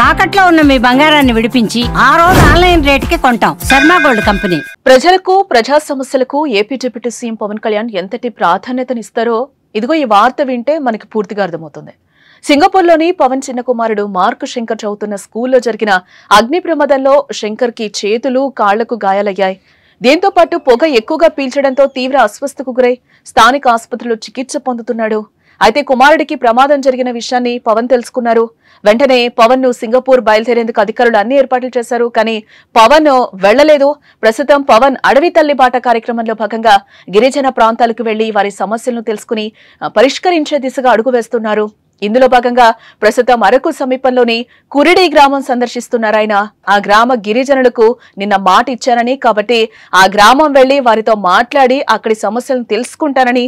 తాకట్లో ఉన్న మీ బంగారాన్ని విడిపించి ఆ రోజు ఆన్లైన్ రేటుకి కొంటాం. Sharma gold company. ప్రజలకు ప్రజా సమస్యలకు AP deputy CM Pawan Kalyan ఎంతటి ప్రాధాన్యతనిస్తారో ఇదిగో ఈ వార్త వింటే మనకి పూర్తిగా అర్థమవుతుంది. సింగపూర్లోని పవన్ చిన్న కుమారుడు మార్క్ శంకర్ చదువుతున్న స్కూల్లో జరిగిన అగ్ని ప్రమాదంలో శంకర్ కి చేతులు కాళ్లకు గాయాలయ్యాయి. దీంతో పాటు పొగ ఎక్కువగా పీల్చడంతో తీవ్ర అస్వస్థకు గురై స్థానిక ఆసుపత్రిలో చికిత్స పొందుతున్నాడు. అయితే కుమారుడికి ప్రమాదం జరిగిన విషయాన్ని పవన్ తెలుసుకున్నారు. వెంటనే పవన్ ను సింగపూర్ బయలుదేరేందుకు అధికారులు అన్ని ఏర్పాట్లు చేశారు. కానీ పవన్ వెళ్లలేదు. ప్రస్తుతం పవన్ అడవి తల్లి బాట కార్యక్రమంలో భాగంగా గిరిజన ప్రాంతాలకు వెళ్లి వారి సమస్యలను తెలుసుకుని పరిష్కరించే దిశగా అడుగు వేస్తున్నారు. ఇందులో భాగంగా ప్రస్తుతం అరకు సమీపంలోని కురిడి గ్రామం సందర్శిస్తున్నారు ఆయన. ఆ గ్రామ గిరిజనులకు నిన్న మాట ఇచ్చానని, కాబట్టి ఆ గ్రామం వెళ్లి వారితో మాట్లాడి అక్కడి సమస్యలను తెలుసుకుంటానని,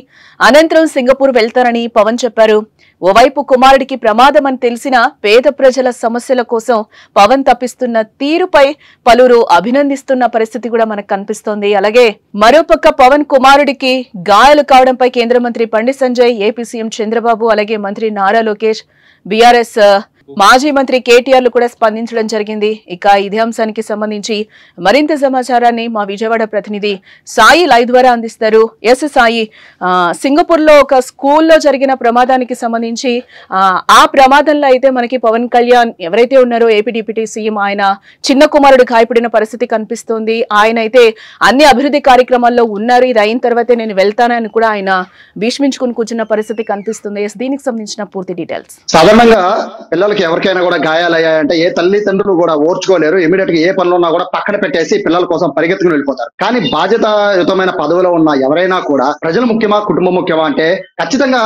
అనంతరం సింగపూర్ వెళ్తారని పవన్ చెప్పారు. ఓవైపు కుమారుడికి ప్రమాదం అని తెలిసిన పేద ప్రజల సమస్యల కోసం పవన్ తప్పిస్తున్న తీరుపై పలువురు అభినందిస్తున్న పరిస్థితి కూడా మనకు కనిపిస్తోంది. అలాగే మరోపక్క పవన్ కుమారుడికి గాయాలు కావడంపై కేంద్ర మంత్రి బండి సంజయ్, ఏపీ సీఎం చంద్రబాబు, అలాగే మంత్రి నారా లోకేష్, బీఆర్ఎస్ మాజీ మంత్రి కేటీఆర్ లు కూడా స్పందించడం జరిగింది. ఇక ఇదే అంశానికి సంబంధించి మరింత సమాచారాన్ని మా విజయవాడ ప్రతినిధి సాయి లైవ్ ద్వారా అందిస్తారు. ఎస్ సాయి, సింగపూర్ లో ఒక స్కూల్లో జరిగిన ప్రమాదానికి సంబంధించి ఆ ప్రమాదంలో అయితే మనకి పవన్ కళ్యాణ్ ఎవరైతే ఉన్నారో ఏపీ డిప్యూటీ సీఎం, ఆయన చిన్న కుమారుడు గాయపడిన పరిస్థితి కనిపిస్తోంది. ఆయన అయితే అన్ని అభివృద్ధి కార్యక్రమాల్లో ఉన్నారు. ఇది అయిన తర్వాతే నేను వెళ్తానని కూడా ఆయన భీష్మించుకుని కూర్చున్న పరిస్థితి కనిపిస్తుంది. దీనికి సంబంధించిన పూర్తి డీటెయిల్స్. సాధారణంగా పిల్లలకి ఎవరికైనా కూడా గాయాలయ్యాయంటే ఏ తల్లిదండ్రులు కూడా ఓర్చుకోలేరు. ఇమీడియట్ గా ఏ పనులు ఉన్నా కూడా పక్కన పెట్టేసి పిల్లల కోసం పరిగెత్తుకుని వెళ్ళిపోతారు. కానీ బాధ్యతాయుతమైన పదవిలో ఉన్న ఎవరైనా కూడా ప్రజలు ముఖ్యమా కుటుంబం ముఖ్యమా అంటే ఖచ్చితంగా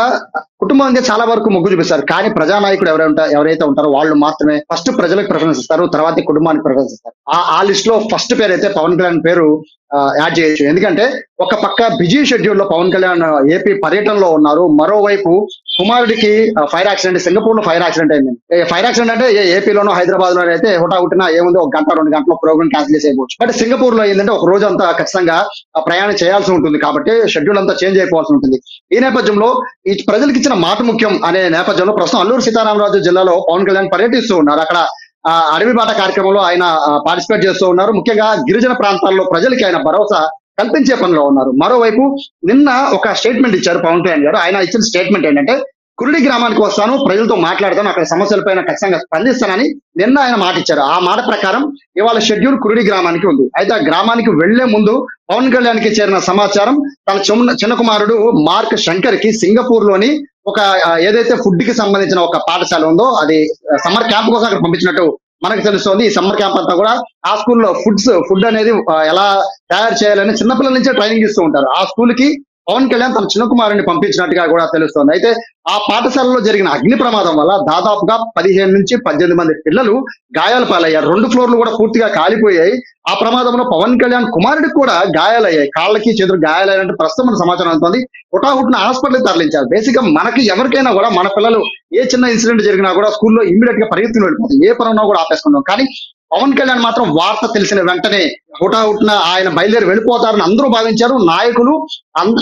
కుటుంబం అంటే చాలా వరకు మొగ్గు చూపిస్తారు. కానీ ప్రజానాయకుడు ఎవరైతే ఉంటారో వాళ్ళు మాత్రమే ఫస్ట్ ప్రజలకు ప్రిఫరెన్స్ ఇస్తారు, తర్వాత కుటుంబానికి ప్రిఫరెన్స్ ఇస్తారు. ఆ లిస్ట్ లో ఫస్ట్ పేరు అయితే పవన్ కళ్యాణ్ పేరు యాడ్ చేయొచ్చు. ఎందుకంటే ఒక పక్క బిజీ షెడ్యూల్ లో పవన్ కళ్యాణ్ ఏపీ పర్యటనలో ఉన్నారు. మరోవైపు కుమారుడికి ఫైర్ యాక్సిడెంట్, సింగపూర్ లో ఫైర్ యాక్సిడెంట్ అయింది. ఫైర్ యాక్సిడెంట్ అంటే ఏపీలోనో హైదరాబాద్ లోనే అయితే హుటాహుటిన ఏముంది, 1 గంట 2 గంటల ప్రోగ్రామ్ క్యాన్సిల్ చేసేయవచ్చు. బట్ సింగపూర్ లో ఏంటంటే ఒక రోజు అంతా ఖచ్చితంగా ప్రయాణం చేయాల్సి ఉంటుంది. కాబట్టి షెడ్యూల్ అంతా చేంజ్ అయిపోవాల్సి ఉంటుంది. ఈ నేపథ్యంలో ఈ ప్రజలకు ఇచ్చిన మాట ముఖ్యం అనే నేపథ్యంలో ప్రస్తుతం అల్లూరు సీతారామరాజు జిల్లాలో పవన్ కళ్యాణ్ పర్యటిస్తూ ఉన్నారు. అక్కడ అడవి బాట కార్యక్రమంలో ఆయన పార్టిసిపేట్ చేస్తూ ఉన్నారు. ముఖ్యంగా గిరిజన ప్రాంతాల్లో ప్రజలకి ఆయన భరోసా కల్పించే పనిలో ఉన్నారు. మరోవైపు నిన్న ఒక స్టేట్మెంట్ ఇచ్చారు పవన్ కళ్యాణ్ గారు. ఆయన ఇచ్చిన స్టేట్మెంట్ ఏంటంటే కురిడి గ్రామానికి వస్తాను, ప్రజలతో మాట్లాడతాను, అక్కడ సమస్యలపైన ఖచ్చితంగా స్పందిస్తానని నిన్న ఆయన మాట ఇచ్చారు. ఆ మాట ప్రకారం ఇవాళ షెడ్యూల్ కురిడి గ్రామానికి ఉంది. అయితే ఆ గ్రామానికి వెళ్లే ముందు పవన్ కళ్యాణ్ కి చేరిన సమాచారం తన చిన్న కుమారుడు మార్క్ శంకర్ కి సింగపూర్ లోని ఒక ఏదైతే ఫుడ్ కి సంబంధించిన ఒక పాఠశాల ఉందో అది సమ్మర్ క్యాంప్ కోసం అక్కడ పంపించినట్టు మనకు తెలుస్తోంది. ఈ సమ్మర్ క్యాంప్ అంతా కూడా ఆ స్కూల్లో ఫుడ్ అనేది ఎలా తయారు చేయాలని చిన్నపిల్లల నుంచే ట్రైనింగ్ ఇస్తూ ఉంటారు. ఆ స్కూల్ కి పవన్ కళ్యాణ్ తన చిన్న కుమారుని పంపించినట్టుగా కూడా తెలుస్తోంది. అయితే ఆ పాఠశాలలో జరిగిన అగ్ని ప్రమాదం వల్ల దాదాపుగా 15 నుంచి 18 మంది పిల్లలు గాయాల పాలయ్యారు. 2 ఫ్లోర్లు కూడా పూర్తిగా కాలిపోయాయి. ఆ ప్రమాదంలో పవన్ కళ్యాణ్ కుమారుడికి కూడా గాయాలయ్యాయి. కాళ్ళకి చేతులు గాయాలయ్యారంటే ప్రస్తుతం మన సమాచారం అందుతోంది. హుటాహుటిన హాస్పిటల్కి తరలించారు. బేసిక్ గా మనకి ఎవరికైనా కూడా మన పిల్లలు ఏ చిన్న ఇన్సిడెంట్ జరిగినా కూడా స్కూల్లో ఇమ్మీడియట్ గా పరిగెత్తుకుని వెళ్ళిపోతాం, ఏ పనున్నా కూడా ఆపేసుకుంటాం. కానీ పవన్ కళ్యాణ్ మాత్రం వార్త తెలిసిన వెంటనే హుటాహుటిన ఆయన బయలుదేరి వెళ్ళిపోతారని అందరూ భావించారు. నాయకులు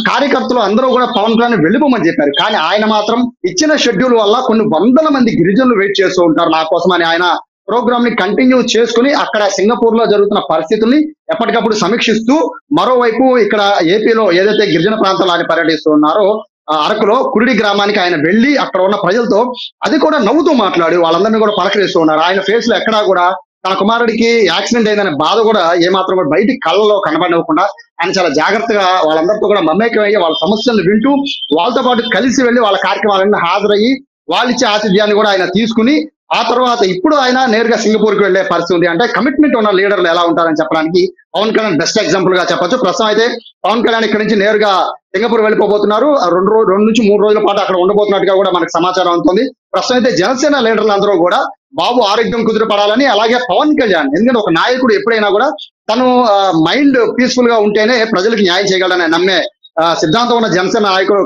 కార్యకర్తలు అందరూ కూడా పవన్ కళ్యాణ్ వెళ్ళిపోమని చెప్పారు. కానీ ఆయన మాత్రం ఇచ్చిన షెడ్యూల్ వల్ల కొన్ని వందల మంది గిరిజనులు వెయిట్ చేస్తూ ఉంటారు నా కోసం అని ఆయన ప్రోగ్రామ్ ని కంటిన్యూ చేసుకుని అక్కడ సింగపూర్ లో జరుగుతున్న పరిస్థితుల్ని ఎప్పటికప్పుడు సమీక్షిస్తూ, మరోవైపు ఇక్కడ ఏపీలో ఏదైతే గిరిజన ప్రాంతాలు ఆయన పర్యటిస్తూ ఉన్నారో అరకులో కురిడి గ్రామానికి ఆయన వెళ్లి అక్కడ ఉన్న ప్రజలతో అది కూడా నవ్వుతూ మాట్లాడి వాళ్ళందరినీ కూడా పలకరిస్తూ ఉన్నారు. ఆయన ఫేస్ లో ఎక్కడా కూడా తన కుమారుడికి యాక్సిడెంట్ అయిందనే బాధ కూడా ఏమాత్రం కూడా బయటికి కళ్ళలో కనబడకుండా ఆయన చాలా జాగ్రత్తగా వాళ్ళందరితో కూడా మమేకమయ్యి వాళ్ళ సమస్యలను వింటూ వాళ్ళతో పాటు కలిసి వెళ్లి వాళ్ళ కార్యక్రమాలన్నీ హాజరయ్యి వాళ్ళిచ్చే ఆతిథ్యాన్ని కూడా ఆయన తీసుకుని ఆ తర్వాత ఇప్పుడు ఆయన నేరుగా సింగపూర్ కి వెళ్లే పరిస్థితి ఉంది. అంటే కమిట్మెంట్ ఉన్న లీడర్లు ఎలా ఉంటారని చెప్పడానికి పవన్ కళ్యాణ్ బెస్ట్ ఎగ్జాంపుల్ గా చెప్పొచ్చు. ప్రస్తుతం అయితే పవన్ కళ్యాణ్ ఇక్కడి నుంచి నేరుగా సింగపూర్ వెళ్ళిపోతున్నారు. 2 నుంచి 3 రోజుల పాటు అక్కడ ఉండబోతున్నట్టుగా కూడా మనకు సమాచారం అవుతుంది. ప్రస్తుతం అయితే జనసేన లీడర్లు అందరూ కూడా బాబు ఆరోగ్యం కుదిరిపడాలని, అలాగే పవన్ కళ్యాణ్ ఎందుకంటే ఒక నాయకుడు ఎప్పుడైనా కూడా తను మైండ్ పీస్ఫుల్ గా ఉంటేనే ప్రజలకు న్యాయం చేయగలడని నమ్మే సిద్ధాంతం ఉన్న జనసేన నాయకులు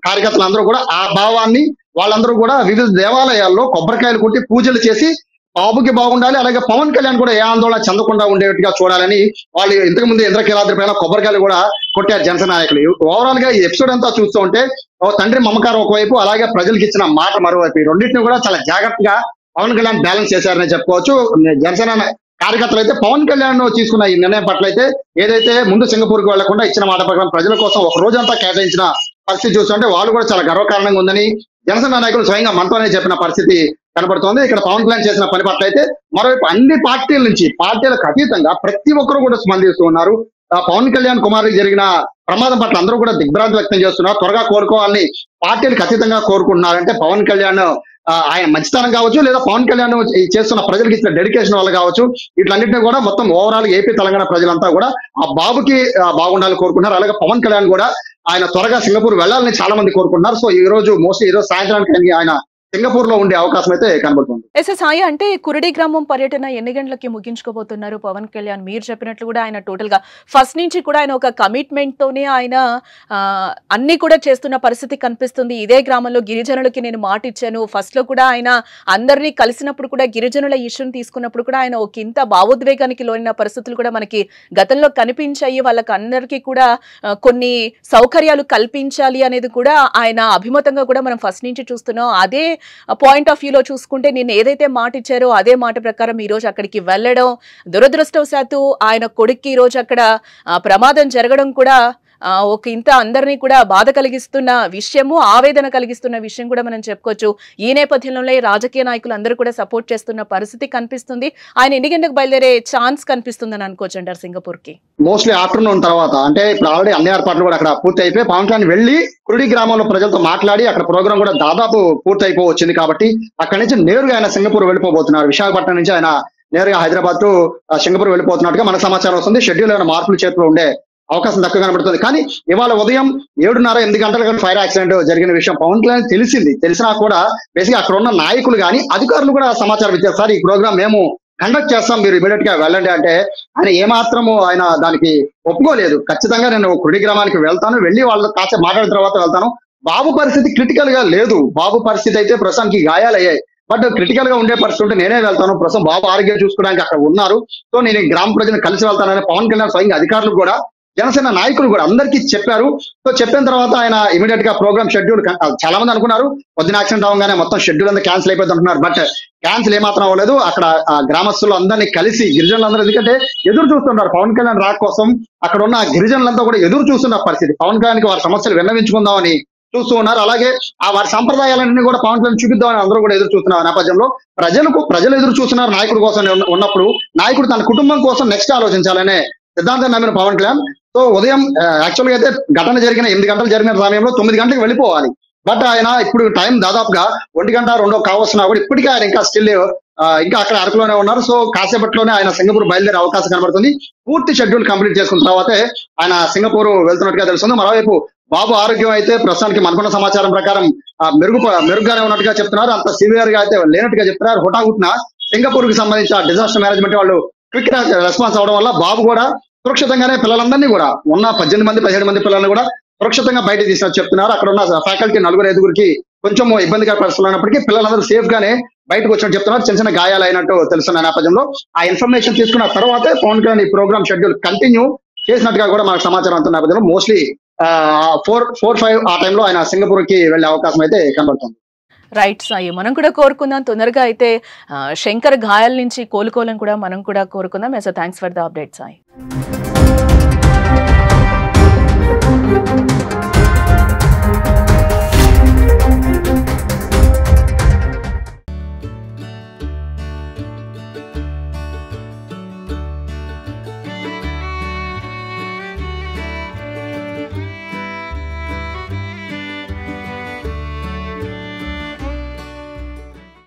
కార్యకర్తలు అందరూ కూడా ఆ భావాన్ని వాళ్ళందరూ కూడా వివిధ దేవాలయాల్లో కొబ్బరికాయలు కొట్టి పూజలు చేసి బాబుకి బాగుండాలి, అలాగే పవన్ కళ్యాణ్ కూడా ఏ ఆందోళన చెందకుండా ఉండేట్టుగా చూడాలని వాళ్ళు ఇంతకు ముందు ఇంద్రకీలాద్రి పైన కొబ్బరికాయలు కూడా కొట్టారు జనసేన నాయకులు. ఓవరాల్ గా ఈ ఎపిసోడ్ అంతా చూస్తూ ఉంటే తండ్రి మమకారం ఒకవైపు, అలాగే ప్రజలకు ఇచ్చిన మాట మరోవైపు, ఈ రెండింటిని కూడా చాలా జాగ్రత్తగా పవన్ కళ్యాణ్ బ్యాలెన్స్ చేశారని చెప్పుకోవచ్చు. జనసేన కార్యకర్తలు అయితే పవన్ కళ్యాణ్ తీసుకున్న ఈ నిర్ణయం పట్ల అయితే ఏదైతే ముందు సింగపూర్ కు వెళ్లకుండా ఇచ్చిన మాట ప్రకారం ప్రజల కోసం ఒక రోజంతా కేటాయించిన పరిస్థితి చూస్తుంటే వాళ్ళు కూడా చాలా గర్వకారణంగా ఉందని జనసేన నాయకులు స్వయంగా మనతోనే చెప్పిన పరిస్థితి కనబడుతోంది. ఇక్కడ పవన్ కళ్యాణ్ చేసిన పని పట్ల అయితే మరోవైపు అన్ని పార్టీల నుంచి పార్టీలకు అతీతంగా ప్రతి ఒక్కరు కూడా స్పందిస్తూ ఉన్నారు. పవన్ కళ్యాణ్ కుమారుడికి జరిగిన ప్రమాదం పట్ల అందరూ కూడా దిగ్భ్రాంతి వ్యక్తం చేస్తున్నారు. త్వరగా కోరుకోవాలని పార్టీలకు అతీతంగా కోరుకుంటున్నారంటే పవన్ కళ్యాణ్ ఆయన మంచితనం కావచ్చు, లేదా పవన్ కళ్యాణ్ చేస్తున్న ప్రజలకు ఇచ్చిన డెడికేషన్ వల్ల కావచ్చు, వీటన్నింటినీ కూడా మొత్తం ఓవరాల్ ఏపీ తెలంగాణ ప్రజలంతా కూడా ఆ బాబుకి బాగుండాలని కోరుకుంటున్నారు. అలాగే పవన్ కళ్యాణ్ కూడా ఆయన త్వరగా సింగపూర్ వెళ్ళాలని చాలా మంది కోరుకుంటున్నారు. సో ఈ రోజు మోస్ట్లీ ఈ రోజు సాయంత్రానికి ఆయన సింగపూర్ లో ఉండే అవకాశం అయితే కనబడుతుంది. సాయి, అంటే కురడి గ్రామం పర్యటన ఎన్ని గంటలకి ముగించుకోబోతున్నారు పవన్ కళ్యాణ్? మీరు చెప్పినట్లు కూడా ఆయన టోటల్ గా ఫస్ట్ నుంచి కూడా ఆయన ఒక కమిట్మెంట్ తోనే ఆయన అన్ని కూడా చేస్తున్న పరిస్థితి కనిపిస్తుంది. ఇదే గ్రామంలో గిరిజనులకి నేను మాట ఇచ్చాను. ఫస్ట్ లో కూడా ఆయన అందరినీ కలిసినప్పుడు కూడా గిరిజనుల ఇష్యూని తీసుకున్నప్పుడు కూడా ఆయన ఒక ఇంత భావోద్వేగానికి లోనిన పరిస్థితులు కూడా మనకి గతంలో కనిపించాయి. వాళ్ళకి అందరికీ కూడా కొన్ని సౌకర్యాలు కల్పించాలి అనేది కూడా ఆయన అభిమతంగా కూడా మనం ఫస్ట్ నుంచి చూస్తున్నాం. అదే పాయింట్ ఆఫ్ వ్యూలో చూసుకుంటే నేను ఏదైతే మాట ఇచ్చారో అదే మాట ప్రకారం ఈ రోజు అక్కడికి వెళ్ళడం, దురదృష్టవశాత్తు ఆయన కొడుక్కి ఈ రోజు అక్కడ ప్రమాదం జరగడం కూడా ఒక ఇంత అందరినీ కూడా బాధ కలిగిస్తున్న విషయము, ఆవేదన కలిగిస్తున్న విషయం కూడా మనం చెప్పుకోవచ్చు. ఈ నేపథ్యంలో రాజకీయ నాయకులు అందరూ కూడా సపోర్ట్ చేస్తున్న పరిస్థితి కనిపిస్తుంది. ఆయన ఎన్ని గంటలకు బయలుదేరే ఛాన్స్ కనిపిస్తుందని అనుకోవచ్చు అంటారు సింగపూర్ కి? మోస్ట్లీ ఆఫ్టర్నూన్ తర్వాత, అంటే ఇప్పుడు ఆల్రెడీ అన్ని ఏర్పాట్లు కూడా అక్కడ పూర్తి అయిపోయి పవన్ కళ్యాణ్ వెళ్లి కురుడి గ్రామంలో ప్రజలతో మాట్లాడి అక్కడ ప్రోగ్రామ్ కూడా దాదాపు పూర్తి అయిపోవచ్చింది. కాబట్టి అక్కడి నుంచి నేరుగా ఆయన సింగపూర్ వెళ్ళిపోబోతున్నారు. విశాఖపట్నం నుంచి ఆయన నేరుగా హైదరాబాద్ టు సింగపూర్ వెళ్ళిపోతున్నట్టుగా మనకు సమాచారం వస్తుంది. షెడ్యూల్ ఏమైనా మార్పులు చేతిలో ఉండే అవకాశం తక్కువ కనబడుతుంది. కానీ ఇవాళ ఉదయం 7:30-8 గంటలకు ఫైర్ యాక్సిడెంట్ జరిగిన విషయం పవన్ కళ్యాణ్ తెలిసినా కూడా బేసిక్గా అక్కడ ఉన్న నాయకులు కానీ అధికారులు కూడా సమాచారం ఇచ్చారు. సార్ ఈ ప్రోగ్రామ్ మేము కండక్ట్ చేస్తాం, మీరు ఇమీడియట్ గా వెళ్ళండి అంటే ఆయన ఏమాత్రము ఆయన దానికి ఒప్పుకోలేదు. ఖచ్చితంగా నేను కుడి గ్రామానికి వెళ్తాను, వెళ్ళి వాళ్ళతో కాసేపు మాట్లాడిన తర్వాత వెళ్తాను. బాబు పరిస్థితి క్రిటికల్ గా లేదు. బాబు పరిస్థితి అయితే ప్రస్తుతానికి గాయాలయ్యాయి. బట్ క్రిటికల్ గా ఉండే పరిస్థితి ఉంటే నేనే వెళ్తాను, ప్రస్తుతం బాబు ఆరోగ్యం చూసుకోవడానికి అక్కడ ఉన్నారు, సో నేను గ్రామ ప్రజలను కలిసి వెళ్తానని పవన్ కళ్యాణ్ స్వయంగా అధికారులు కూడా జనసేన నాయకులు కూడా అందరికీ చెప్పారు. సో చెప్పిన తర్వాత ఆయన ఇమీడియట్ గా ప్రోగ్రామ్ షెడ్యూల్, చాలా మంది అనుకున్నారు పొద్దున యాక్సిడెంట్ అవగానే మొత్తం షెడ్యూల్ అంతా క్యాన్సిల్ అయిపోతుంది అంటున్నారు. బట్ క్యాన్సిల్ ఏమాత్రం అవ్వలేదు. అక్కడ గ్రామస్తులు అందరినీ కలిసి గిరిజనులందరూ, ఎందుకంటే ఎదురు చూస్తున్నారు పవన్ కళ్యాణ్ రాక కోసం. అక్కడ ఉన్న గిరిజనులంతా కూడా ఎదురు చూస్తున్న పరిస్థితి, పవన్ కళ్యాణ్కి వారి సమస్యలు విన్నవించుకుందామని చూస్తూ ఉన్నారు. అలాగే ఆ వారి సంప్రదాయాలన్నీ కూడా పవన్ కళ్యాణ్ చూపిద్దామని అందరూ కూడా ఎదురు చూస్తున్నారు. నేపథ్యంలో ప్రజలు ఎదురు చూస్తున్నారు నాయకుడి కోసం ఉన్నప్పుడు, నాయకుడు తన కుటుంబం కోసం నెక్స్ట్ ఆలోచించాలనే సిద్ధాంతం నమ్మిన పవన్ కళ్యాణ్ సో ఉదయం యాక్చువల్ గా అయితే ఘటన జరిగిన 8 గంటలు జరిగిన సమయంలో 9 గంటలకు వెళ్ళిపోవాలి. బట్ ఆయన ఇప్పుడు టైం దాదాపుగా 1 గంట 2 కావస్తున్నా కూడా ఇప్పటికీ ఆయన ఇంకా స్టిల్ ఇంకా అక్కడ అరకులోనే ఉన్నారు. సో కాసేపట్లోనే ఆయన సింగపూర్ బయలుదేరే అవకాశం కనబడుతుంది. పూర్తి షెడ్యూల్ కంప్లీట్ చేసుకున్న తర్వాతే ఆయన సింగపూర్ వెళ్తున్నట్టుగా తెలుస్తుంది. మరోవైపు బాబు ఆరోగ్యం అయితే ప్రస్తుతానికి మనకున్న సమాచారం ప్రకారం మెరుగ్గానే ఉన్నట్టుగా చెప్తున్నారు. అంత సివియర్ గా అయితే లేనట్టుగా చెప్తున్నారు. హుటాహుటిన సింగపూర్ కి సంబంధించిన డిజాస్టర్ మేనేజ్మెంట్ వాళ్ళు క్విక్ రెస్పాన్స్ అవడం వల్ల బాబు కూడా సురక్షితంగానే పిల్లలందరినీ కూడా ఉన్న 17 మంది పిల్లల్ని కూడా సురక్షితంగా బయటకు తీసినట్టు చెప్తున్నారు. అక్కడ ఉన్న ఫ్యాకల్టీ 4-5 కొంచెం ఇబ్బందిగా పరిస్థితులు ఉన్నప్పటికీ పిల్లలందరూ సేఫ్ గానే బయటకు వచ్చినట్టు చెప్తున్నారు. చిన్న గాయాలు అయినట్టు తెలుస్తున్న నేపథ్యంలో ఆ ఇన్ఫర్మేషన్ తీసుకున్న తర్వాతే పవన్ కళ్యాణ్ ఈ ప్రోగ్రామ్ షెడ్యూల్ కంటిన్యూ చేసినట్టుగా కూడా మనకు సమాచారం అంటున్న నేపథ్యంలో మోస్ట్లీ 4-5 ఆ టైంలో ఆయన సింగపూర్ కి వెళ్లే అవకాశం అయితే కనబడుతుంది. రైట్ సాయి, మనం కూడా కోరుకుందాం తొందరగా అయితే శంకర్ గాయాల నుంచి కోలుకోవాలని కూడా మనం కూడా కోరుకుందాం. Thanks for the update Sai.